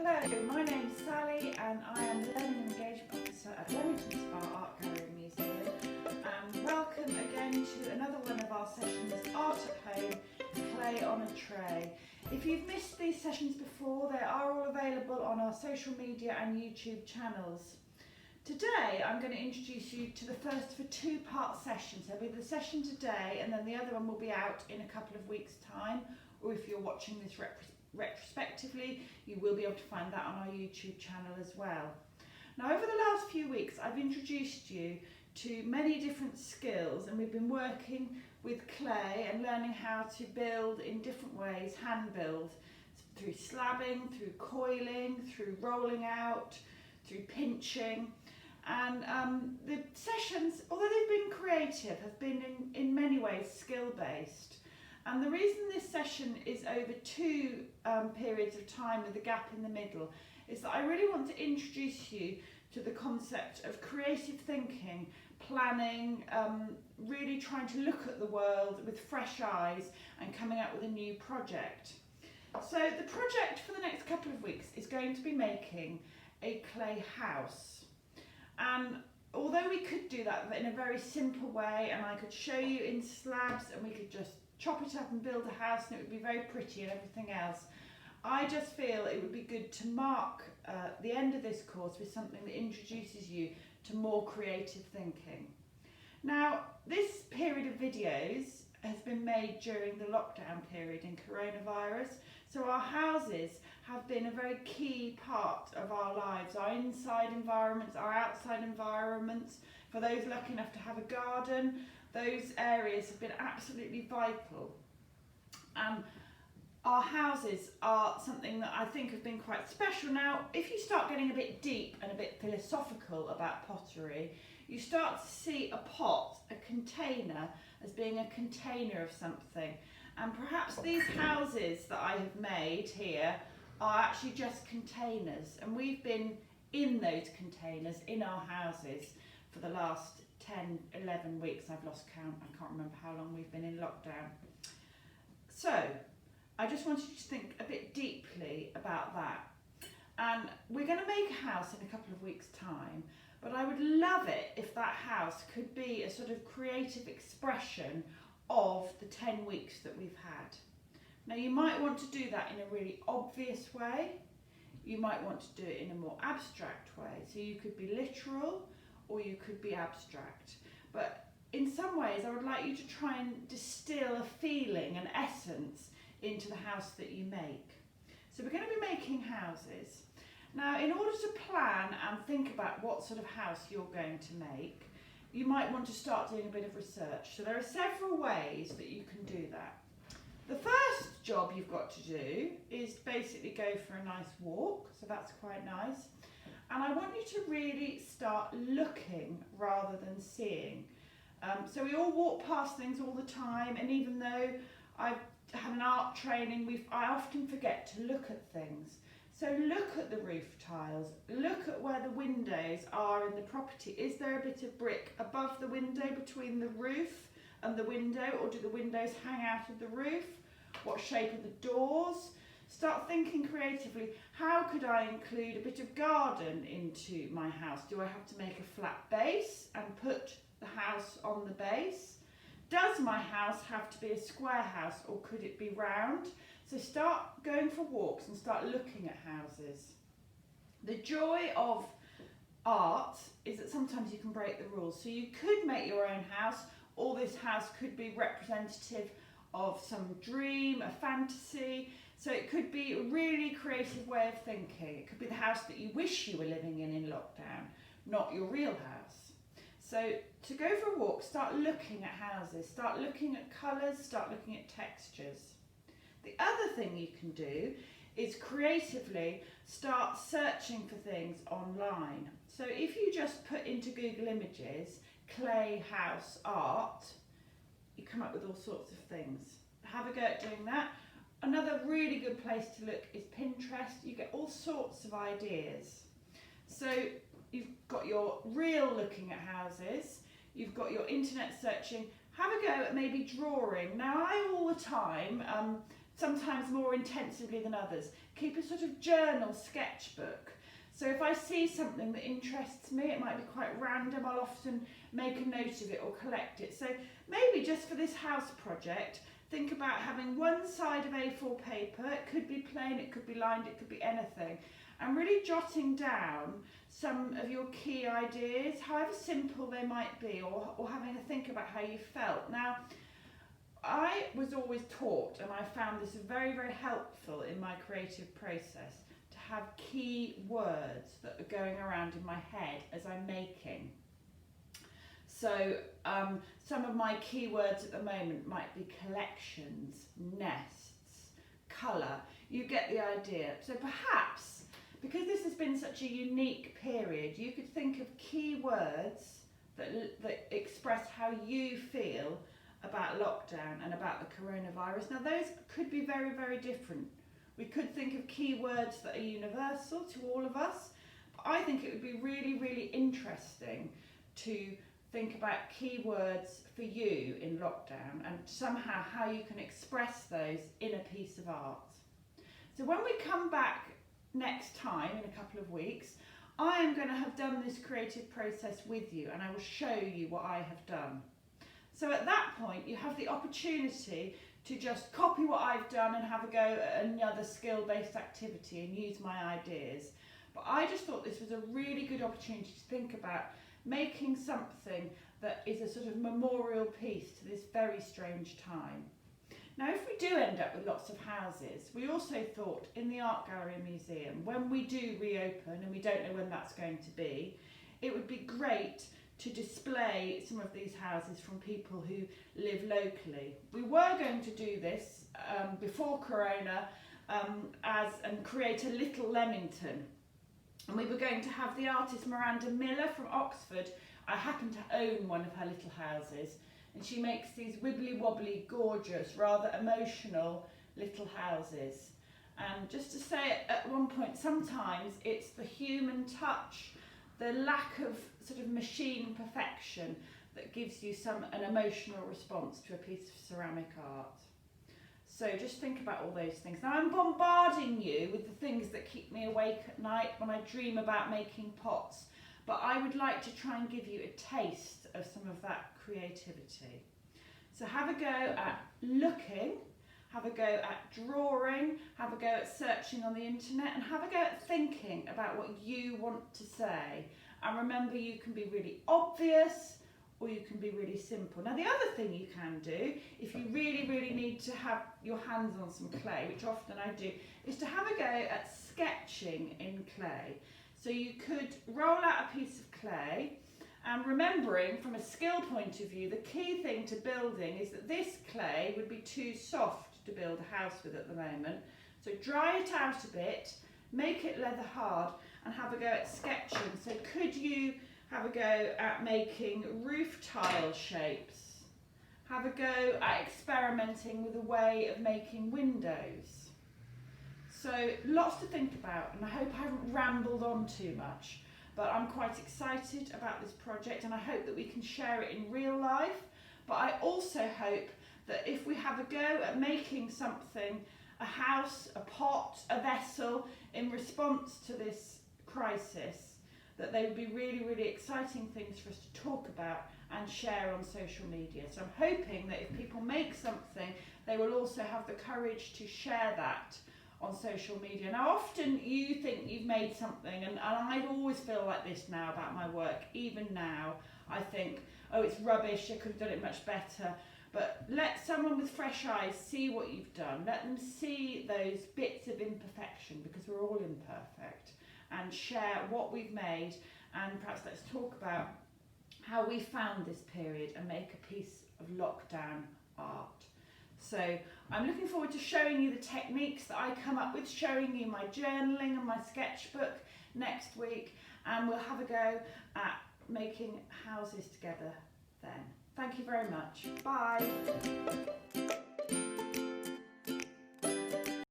Hello, my name's Sally and I am the Learning and Engagement Officer at Leamington Art Gallery in New Zealand. And welcome again to another one of our sessions, Art at Home, Clay on a Tray. If you've missed these sessions before, they are all available on our social media and YouTube channels. Today I'm going to introduce you to the first of a two-part session. So there'll be the session today and then the other one will be out in a couple of weeks' time, or if you're watching this retrospectively, you will be able to find that on our YouTube channel as well. Now, over the last few weeks I've introduced you to many different skills, and we've been working with clay and learning how to build in different ways, hand build, through slabbing, through coiling, through rolling out, through pinching. And the sessions, although they've been creative, have been in many ways skill-based. And the reason this session is over two periods of time with a gap in the middle is that I really want to introduce you to the concept of creative thinking, planning, really trying to look at the world with fresh eyes and coming up with a new project. So the project for the next couple of weeks is going to be making a clay house. And although we could do that in a very simple way, and I could show you in slabs and we could just chop it up and build a house and it would be very pretty and everything else, I just feel it would be good to mark the end of this course with something that introduces you to more creative thinking. Now, this period of videos has been made during the lockdown period in coronavirus, so our houses have been a very key part of our lives, our inside environments, our outside environments. For those lucky enough to have a garden, those areas have been absolutely vital. Our houses are something that I think have been quite special. Now, if you start getting a bit deep and a bit philosophical about pottery, you start to see a pot, a container, as being a container of something. And perhaps these houses that I have made here are actually just containers. And we've been in those containers in our houses for the last 10, 11 weeks. I've lost count. I can't remember how long we've been in lockdown. So I just wanted you to think a bit deeply about that. And we're going to make a house in a couple of weeks' time, but I would love it if that house could be a sort of creative expression of the 10 weeks that we've had. Now, you might want to do that in a really obvious way. You might want to do it in a more abstract way. So you could be literal or you could be abstract. But in some ways, I would like you to try and distill a feeling, an essence, into the house that you make. So we're going to be making houses. Now, in order to plan and think about what sort of house you're going to make, you might want to start doing a bit of research. So there are several ways that you can do that. The first job you've got to do is basically go for a nice walk, so that's quite nice. And I want you to really start looking rather than seeing. So we all walk past things all the time, and even though I've had an art training, I often forget to look at things. So look at the roof tiles, look at where the windows are in the property. Is there a bit of brick above the window between the roof and the window, or do the windows hang out of the roof? What shape are the doors? Start thinking creatively. How could I include a bit of garden into my house? Do I have to make a flat base and put the house on the base? Does my house have to be a square house, or could it be round? So start going for walks and start looking at houses. The joy of art is that sometimes you can break the rules. So you could make your own house, or this house could be representative of some dream, a fantasy. So it could be a really creative way of thinking. It could be the house that you wish you were living in lockdown, not your real house. So to go for a walk, start looking at houses, start looking at colours, start looking at textures. The other thing you can do is creatively start searching for things online. So if you just put into Google Images, clay house art, you come up with all sorts of things. Have a go at doing that. Another really good place to look is Pinterest. You get all sorts of ideas. So you've got your real looking at houses, you've got your internet searching. Have a go at maybe drawing. Now, I all the time sometimes more intensively than others. Keep a sort of journal, sketchbook. So if I see something that interests me, it might be quite random, I'll often make a note of it or collect it. So maybe just for this house project, think about having one side of A4 paper. It could be plain, it could be lined, it could be anything. And really jotting down some of your key ideas, however simple they might be, or having a think about how you felt. Now, I was always taught, and I found this very, very helpful in my creative process, to have key words that are going around in my head as I'm making. So some of my key words at the moment might be collections, nests, colour. You get the idea. So perhaps, because this has been such a unique period, you could think of key words that express how you feel about lockdown and about the coronavirus. Now those could be very, very different. We could think of key words that are universal to all of us. But I think it would be really, really interesting to think about key words for you in lockdown and somehow how you can express those in a piece of art. So when we come back next time in a couple of weeks, I am going to have done this creative process with you and I will show you what I have done. So at that point you have the opportunity to just copy what I've done and have a go at another skill-based activity and use my ideas. But I just thought this was a really good opportunity to think about making something that is a sort of memorial piece to this very strange time. Now, if we do end up with lots of houses, we also thought in the Art Gallery and Museum, when we do reopen, and we don't know when that's going to be, it would be great to display some of these houses from people who live locally. We were going to do this before Corona and create a little Leamington. And we were going to have the artist Miranda Miller from Oxford. I happen to own one of her little houses, and she makes these wibbly wobbly, gorgeous, rather emotional little houses. And just to say at one point, sometimes it's the human touch, the lack of sort of machine perfection that gives you an emotional response to a piece of ceramic art. So just think about all those things. Now I'm bombarding you with the things that keep me awake at night when I dream about making pots, but I would like to try and give you a taste of some of that creativity. So have a go at looking, have a go at drawing, have a go at searching on the internet, and have a go at thinking about what you want to say. And remember, you can be really obvious or you can be really simple. Now the other thing you can do, if you really, really need to have your hands on some clay, which often I do, is to have a go at sketching in clay. So you could roll out a piece of clay, and remembering from a skill point of view, the key thing to building is that this clay would be too soft to build a house with at the moment. So dry it out a bit, make it leather hard, and have a go at sketching. So could you have a go at making roof tile shapes? Have a go at experimenting with a way of making windows. So lots to think about, and I hope I haven't rambled on too much, but I'm quite excited about this project and I hope that we can share it in real life. But I also hope that if we have a go at making something, a house, a pot, a vessel, in response to this crisis, that they would be really, really exciting things for us to talk about and share on social media. So I'm hoping that if people make something, they will also have the courage to share that on social media. Now often you think you've made something, and I always feel like this now about my work. Even now I think, oh, it's rubbish, I could have done it much better. But let someone with fresh eyes see what you've done. Let them see those bits of imperfection, because we're all imperfect, and share what we've made. And perhaps let's talk about how we found this period and make a piece of lockdown art. So I'm looking forward to showing you the techniques that I come up with, showing you my journaling and my sketchbook next week, and we'll have a go at making houses together then. Thank you very much. Bye.